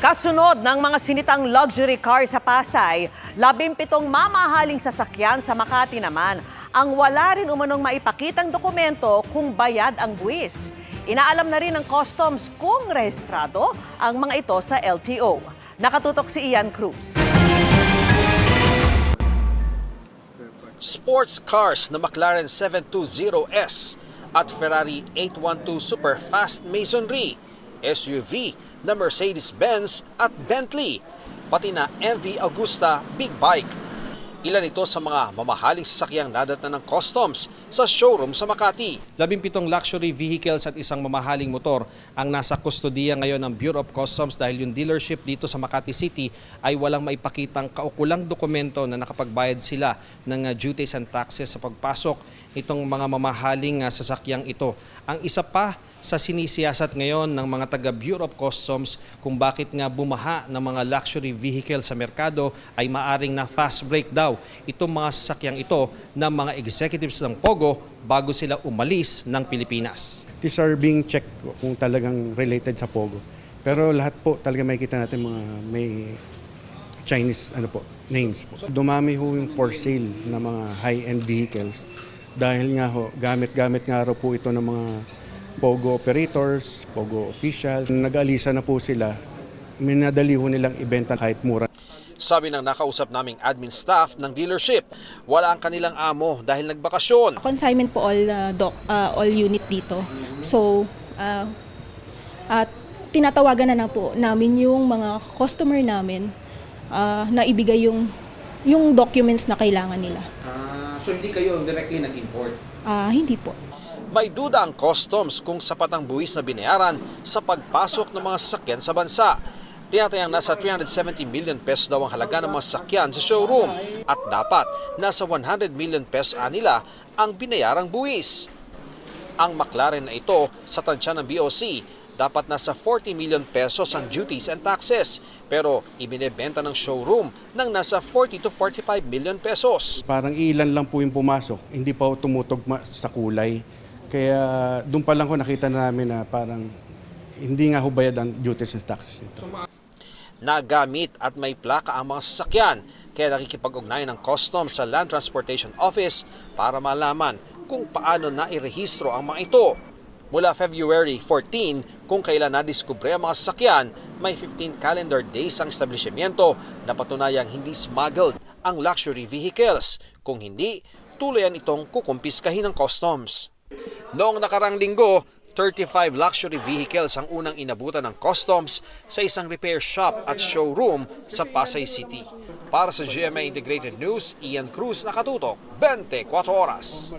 Kasunod ng mga sinitang luxury car sa Pasay, 17 mamahaling sasakyan sa Makati naman ang wala rin umanong maipakitang dokumento kung bayad ang buwis. Inaalam na rin ng customs kung rehistrado ang mga ito sa LTO. Nakatutok si Ian Cruz. Sports cars na McLaren 720S at Ferrari 812 Superfast Masonry, SUV na Mercedes-Benz at Bentley, pati na MV Agusta Big Bike. Ilan ito sa mga mamahaling sasakyang nadatnan ng customs sa showroom sa Makati. 17 luxury vehicles at isang mamahaling motor ang nasa kustodiya ngayon ng Bureau of Customs dahil yung dealership dito sa Makati City ay walang maipakitang kaukulang dokumento na nakapagbayad sila ng duties and taxes sa pagpasok itong mga mamahaling sasakyang ito. Ang isa pa sa sinisiyasat ngayon ng mga taga Bureau of Customs kung bakit nga bumaha ng mga luxury vehicle sa merkado ay maaring na fast break daw itong mga sasakyang ito ng mga executives ng Pogo bago sila umalis ng Pilipinas. These are being checked kung talagang related sa Pogo. Pero lahat po talaga makikita natin mga may Chinese names po. Dumami ho yung for sale na mga high-end vehicles dahil nga ho gamit-gamit nga raw po ito ng mga Pogo operators, Pogo officials. Nag-alisa na po sila, minadali ho nilang ibenta kahit mura. Sabi ng nakausap naming admin staff ng dealership, wala ang kanilang amo dahil nagbakasyon. Consignment po all unit dito. So, tinatawagan na po namin yung mga customer namin na ibigay yung documents na kailangan nila. So hindi kayo directly nag-import? Hindi po. May duda ang customs kung sapat ang buwis na binayaran sa pagpasok ng mga sasakyan sa bansa. Tinatayang nasa 370 million pesos daw ang halaga ng mga sasakyan sa showroom at dapat nasa 100 million pesos nila ang binayarang buwis. Ang McLaren na ito sa tansya ng BOC dapat nasa 40 million pesos ang duties and taxes pero ibinebenta ng showroom ng nasa 40 to 45 million pesos. Parang ilan lang po yung pumasok, hindi pa tumutugma sa kulay. Kaya doon pa lang ko nakita namin na parang hindi nga hubayad ang duties and taxes ito. Nagamit at may plaka ang mga sasakyan kaya nakikipag-ugnayan ng customs sa Land Transportation Office para malaman kung paano nairehistro ang mga ito. Mula February 14, kung kailan nadiskubre ang mga sasakyan, may 15 calendar days ang establishmento na patunayang hindi smuggled ang luxury vehicles. Kung hindi, tuluyan itong kukumpiskahin ng customs. Noong nakarang linggo, 35 luxury vehicles ang unang inabutan ng customs sa isang repair shop at showroom sa Pasay City. Para sa GMA Integrated News, Ian Cruz, nakatutok, 24 oras.